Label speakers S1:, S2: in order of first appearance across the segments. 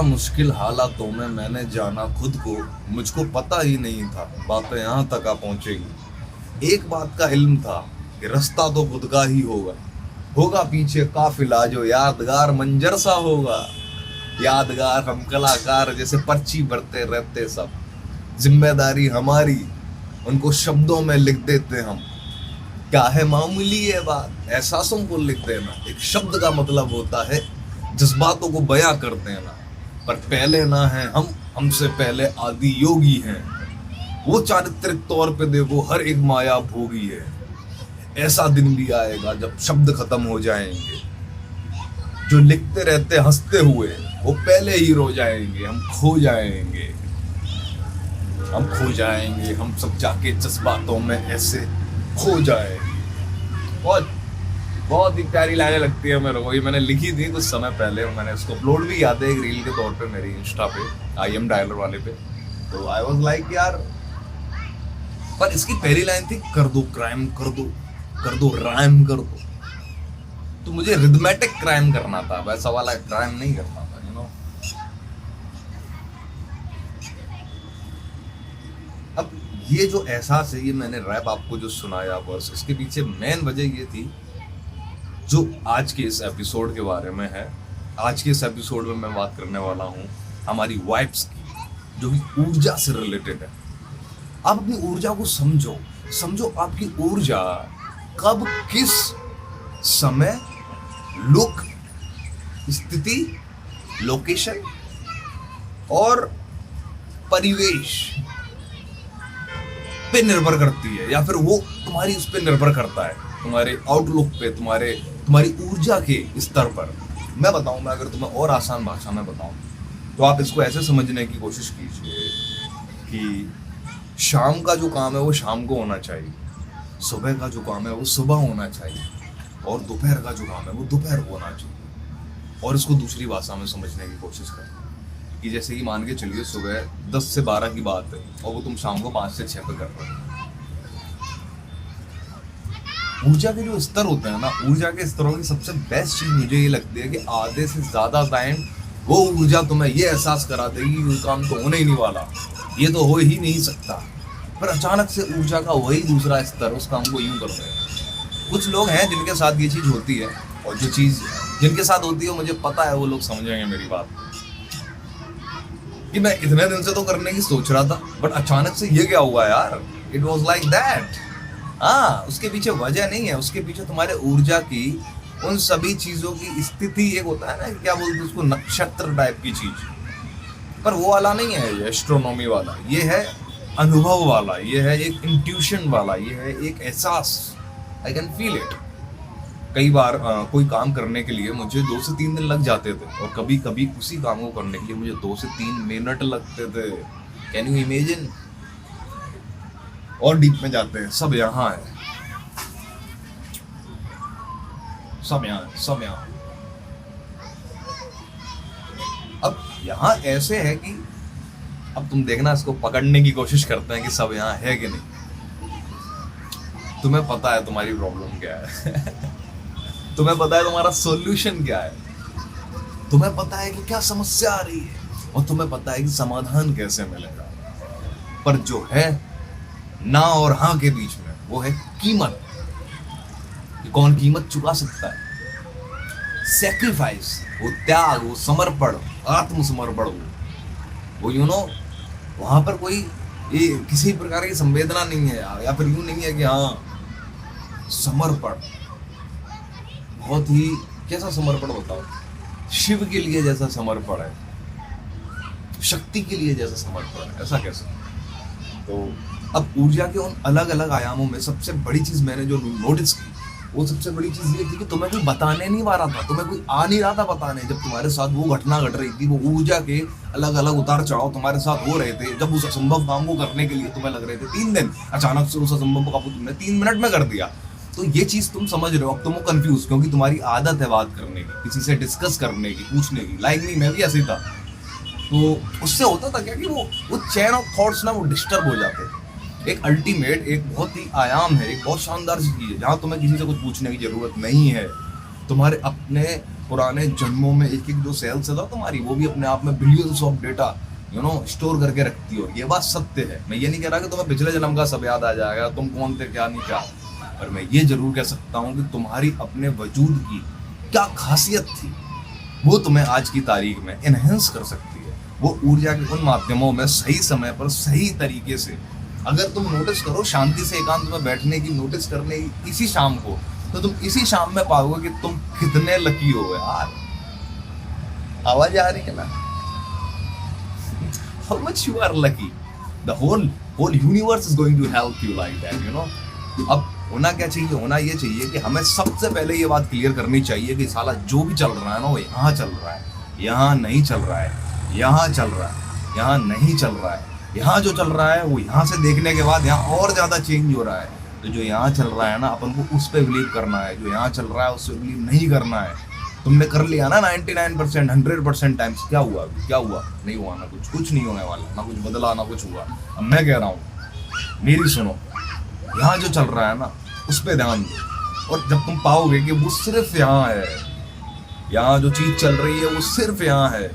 S1: मुश्किल हालातों में मैंने जाना खुद को, मुझको पता ही नहीं था बातें यहाँ तक आ पहुंचेगी। एक बात का इल्म था कि रास्ता तो खुद का ही होगा, होगा पीछे काफिला जो यादगार मंजर सा होगा। यादगार हम कलाकार जैसे पर्ची भरते रहते सब, जिम्मेदारी हमारी उनको शब्दों में लिख देते हम। क्या है मामूली ये बात, एहसासों को लिख देना। एक शब्द का मतलब होता है जज्बातों को बयां कर देना। पर पहले ना है हम, हमसे पहले आदि योगी हैं। वो चारित्रिक तौर पे देखो हर एक माया भोगी है। ऐसा दिन भी आएगा जब शब्द खत्म हो जाएंगे, जो लिखते रहते हंसते हुए वो पहले ही रो जाएंगे। हम खो जाएंगे, हम खो जाएंगे, हम सब जाके जज्बातों में ऐसे खो जाएंगे। बहुत बहुत ही प्यारी लाइनें लगती है मेरे को। ये मैंने लिखी थी कुछ समय पहले, मैंने इसको अपलोड भी किया था एक रील के तौर पे मेरी इंस्टा पे, IM डायलर वाले पे। तो आई वाज लाइक यार, पर इसकी पहली लाइन थी कर दो क्राइम, कर दो राइम कर दो। तो मुझे रिदमेटिक क्राइम करना था, वैसा वाला क्राइम नहीं करना था, यू नो। अब ये जो एहसास है, ये मैंने रैप आपको जो सुनाया वर्स, इसके पीछे मेन वजह ये थी जो आज के इस एपिसोड के बारे में है। आज के इस एपिसोड में मैं बात करने वाला हूँ हमारी वाइब्स की, जो कि ऊर्जा से रिलेटेड है। आप अपनी ऊर्जा को समझो आपकी ऊर्जा कब किस समय, लुक, स्थिति, लोकेशन और परिवेश पे निर्भर करती है, या फिर वो तुम्हारी उस पे निर्भर करता है, तुम्हारे आउटलुक पे, तुम्हारी ऊर्जा के स्तर पर। मैं बताऊं, अगर तुम्हें और आसान भाषा में बताऊं तो आप इसको ऐसे समझने की कोशिश कीजिए कि शाम का जो काम है वो शाम को होना चाहिए, सुबह का जो काम है वो सुबह होना चाहिए, और दोपहर का जो काम है वो दोपहर को होना चाहिए। और इसको दूसरी भाषा में समझने की कोशिश करें कि जैसे कि मान के चलिए सुबह 10 से 12 की बात है और वो तुम शाम को 5 से 6 पे कर रहे हो। ऊर्जा के जो स्तर होते हैं ना, ऊर्जा के स्तरों की सबसे बेस्ट चीज मुझे ये लगती है कि आधे से ज्यादा टाइम वो ऊर्जा तुम्हें ये एहसास करा देगी कि ये काम तो होने ही नहीं वाला, ये तो हो ही नहीं सकता। पर अचानक से ऊर्जा का वही दूसरा स्तर उस काम को यूं कर रहे हैं। कुछ लोग हैं जिनके साथ ये चीज होती है, और जो चीज जिनके साथ होती है मुझे पता है वो लोग समझेंगे मेरी बात, कि मैं इतने दिन से तो करने की सोच रहा था, बट अचानक से ये क्या हुआ यार, इट वॉज लाइक दैट। हाँ, उसके पीछे वजह नहीं है, उसके पीछे तुम्हारे ऊर्जा की उन सभी चीजों की स्थिति, एक होता है ना क्या बोलते हैं उसको, नक्षत्र टाइप की चीज। पर वो वाला नहीं है ये एस्ट्रोनॉमी वाला, ये है अनुभव वाला, ये है एक इंट्यूशन वाला, ये है एक एहसास। I can feel it. कई बार कोई काम करने के लिए मुझे 2 से 3 दिन लग जाते थे, और कभी कभी उसी काम को करने के लिए मुझे 2 से 3 मिनट लगते थे। Can you imagine? और डीप में जाते हैं, सब यहाँ है, सब यहाँ। अब यहाँ ऐसे है कि अब तुम देखना, इसको पकड़ने की कोशिश करते हैं कि सब यहाँ है कि नहीं। तुम्हें पता है तुम्हारी प्रॉब्लम क्या है तुम्हें पता है तुम्हारा सॉल्यूशन क्या है, तुम्हें पता है कि क्या समस्या आ रही है, और तुम्हें पता है कि समाधान कैसे मिलेगा। पर जो है ना और हाँ के बीच में, वो है कीमत, कि कौन कीमत चुका सकता है। सैक्रिफाइस, वो त्याग, वो समर्पण, आत्मसमर्पण, वो यू नो, वहां पर कोई ये किसी प्रकार की संवेदना नहीं है, या फिर यूं नहीं है कि हाँ समर्पण, बहुत ही कैसा समर्पण बताओ, शिव के लिए जैसा समर्पण है, शक्ति के लिए जैसा समर्पण है, ऐसा कैसे। तो अब ऊर्जा के उन अलग अलग आयामों में सबसे बड़ी चीज मैंने जो नोटिस की, वो सबसे बड़ी चीज ये थी कि तुम्हें कोई बताने नहीं आ रहा था, तुम्हें कोई आ नहीं रहा था बताने। जब तुम्हारे साथ वो घटना घट रही थी, वो ऊर्जा के अलग अलग उतार चढ़ाव तुम्हारे साथ हो रहे थे, जब उस असंभव काम को करने के लिए तुम्हें लग रहे थे 3 दिन, अचानक से उस असंभव काम को तुमने 3 मिनट में कर दिया। तो ये चीज तुम समझ रहे हो। अब तुम हो कंफ्यूज, क्योंकि तुम्हारी आदत है बात करने की, किसी से डिस्कस करने की, पूछने की। लाइक नहीं, मैं भी ऐसे ही था। तो उससे होता था क्या कि वो चैन ऑफ थॉट्स ना वो डिस्टर्ब हो जाते। एक अल्टीमेट, एक बहुत ही आयाम है, एक बहुत शानदार सी चीज है, जहाँ तुम्हें किसी से कुछ पूछने की जरूरत नहीं है। तुम्हारे अपने पुराने जन्मों में एक एक जो सेल्स था तुम्हारी, वो भी अपने आप में बिलियंस ऑफ डेटा स्टोर करके रखती हो। ये बात सत्य है। मैं ये नहीं कह रहा कि तुम्हें पिछले जन्म का सब याद आ जाएगा, तुम कौन थे क्या नहीं क्या, पर मैं ये जरूर कह सकता हूँ कि तुम्हारी अपने वजूद की क्या खासियत थी, वो तुम्हें आज की तारीख में एनहेंस कर सकती है। वो ऊर्जा के उन माध्यमों में सही समय पर सही तरीके से अगर तुम नोटिस करो, शांति से एकांत में बैठने की, नोटिस करने की इसी शाम को, तो तुम इसी शाम में पाओगे कि तुम कितने लकी हो यार। आवाज आ रही है ना? How much you are lucky. The whole universe is going to help you like that, अब होना क्या चाहिए? होना ये चाहिए कि हमें सबसे पहले ये बात क्लियर करनी चाहिए कि साला जो भी चल रहा है ना, वो यहाँ चल रहा है, यहाँ नहीं चल रहा है, यहाँ चल रहा है, यहाँ नहीं चल रहा है। यहाँ जो चल रहा है वो यहाँ से देखने के बाद यहाँ और ज़्यादा चेंज हो रहा है। तो जो यहाँ चल रहा है ना, अपन को उस पर बिलीव करना है। जो यहाँ चल रहा है उस पर बिलीव नहीं करना है। तुमने कर लिया ना 99%, 100% टाइम्स, क्या हुआ? क्या हुआ? नहीं हुआ ना कुछ नहीं होने वाला, ना कुछ बदला ना कुछ हुआ। अब मैं कह रहा हूँ, मेरी सुनो, यहाँ जो चल रहा है ना उस पर ध्यान दो, और जब तुम पाओगे कि वो सिर्फ यहाँ है, यहाँ जो चीज चल रही है वो सिर्फ यहाँ है,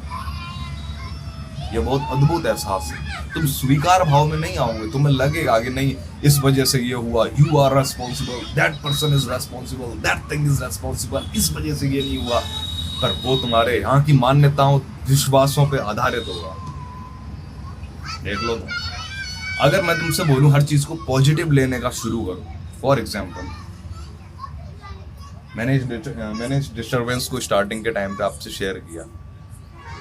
S1: ये बहुत अद्भुत एहसास है। तुम स्वीकार भाव में नहीं आओगे, तुम्हें लगेगा कि नहीं इस वजह से ये हुआ, you are responsible, that person is responsible, that thing is responsible, इस वजह से ये नहीं हुआ। पर वो तुम्हारे यहाँ की मान्यताओं, विश्वासों पे आधारित होगा। देख लो, अगर मैं तुमसे बोलूं हर चीज को पॉजिटिव लेने का शुरू करो, फॉर एग्जाम्पल मैंने इस डिस्टर्बेंस को स्टार्टिंग के टाइम पे आपसे शेयर किया।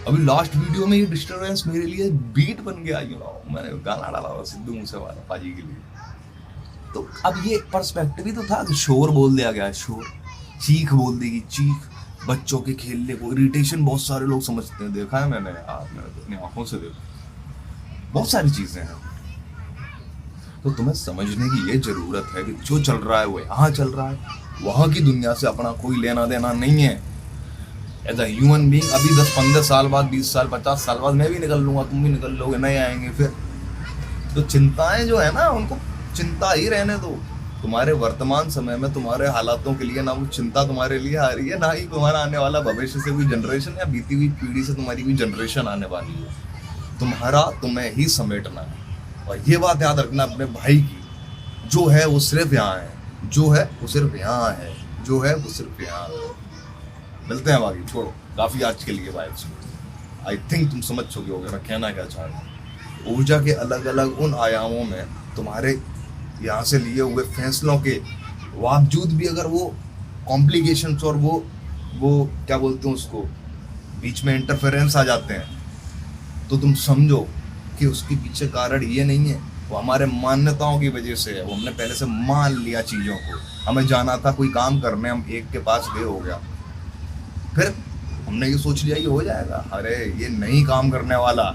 S1: अभी लास्ट वीडियो में ये डिस्टर्बेंस मेरे लिए बीट बन गया, मैंने गाना डाला सिद्धू मूसेवाला पाजी के लिए। तो अब ये पर्सपेक्टिव ही तो था कि शोर बोल दिया गया, शोर, चीख बोल देगी चीख, बच्चों के खेलने को इरिटेशन बहुत सारे लोग समझते हैं, देखा है मैंने अपनी आंखों से देखा, बहुत सारी चीजें हैं। तो तुम्हें समझने की ये जरूरत है कि जो चल रहा है वो यहाँ चल रहा है, वहां की दुनिया से अपना कोई लेना देना नहीं है। एज अ ह्यूमन बीइंग अभी 10-15 साल बाद, 20 साल 50 साल बाद मैं भी निकल लूंगा, तुम भी निकल लोगे, नए आएंगे फिर। तो चिंताएं जो है ना, उनको चिंता ही रहने दो। तुम्हारे वर्तमान समय में तुम्हारे हालातों के लिए ना वो चिंता तुम्हारे लिए आ रही है, ना ही तुम्हारा आने वाला भविष्य से कोई जनरेशन या बीती हुई पीढ़ी से तुम्हारी कोई जनरेशन आने वाली है। तुम्हारा तुम्हें ही समेटना है। और ये बात याद रखना अपने भाई की, जो है वो सिर्फ यहाँ है, जो है वो सिर्फ यहाँ है, जो है वो सिर्फ यहाँ है। मिलते हैं बाकी, छोड़ो, काफी आज के लिए वाइब्स। आई थिंक तुम समझ चुके होगे मैं कहना क्या चाह रहा हूँ। ऊर्जा के अलग अलग उन आयामों में तुम्हारे यहाँ से लिए हुए फैसलों के बावजूद भी अगर वो कॉम्प्लिकेशंस और वो क्या बोलते हैं उसको, बीच में इंटरफेरेंस आ जाते हैं, तो तुम समझो कि उसके पीछे कारण ये नहीं है, वो हमारे मान्यताओं की वजह से है। वो हमने पहले से मान लिया चीज़ों को। हमें जाना था कोई काम करने, हम एक के पास गए, हो गया, फिर हमने ये सोच लिया ये हो जाएगा, अरे ये नहीं काम करने वाला,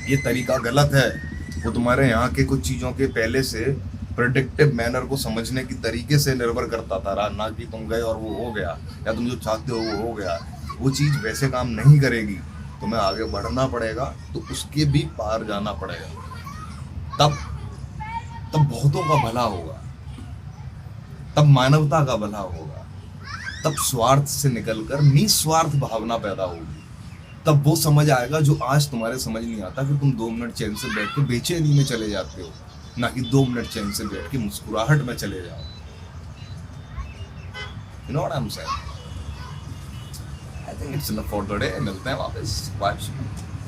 S1: ये तरीका गलत है। वो तुम्हारे यहाँ के कुछ चीज़ों के पहले से प्रेडिक्टिव मैनर को समझने की तरीके से निर्भर करता था, ना कि तुम गए और वो हो गया, या तुम जो चाहते हो वो हो गया। वो चीज़ वैसे काम नहीं करेगी, तुम्हें आगे बढ़ना पड़ेगा, तो उसके भी पार जाना पड़ेगा। तब बहुतों का भला होगा, तब मानवता का भला होगा, तब स्वार्थ से निकलकर निस्वार्थ भावना पैदा होगी। तब वो समझ आएगा जो आज तुम्हारे समझ नहीं आता, कि तुम 2 मिनट चैन से बैठ के बेचैनी में चले जाते हो, ना कि 2 मिनट चैन से बैठ के मुस्कुराहट में चले जाओ। You know what I'm saying? I think it's enough for today. मिलते हैं वापस।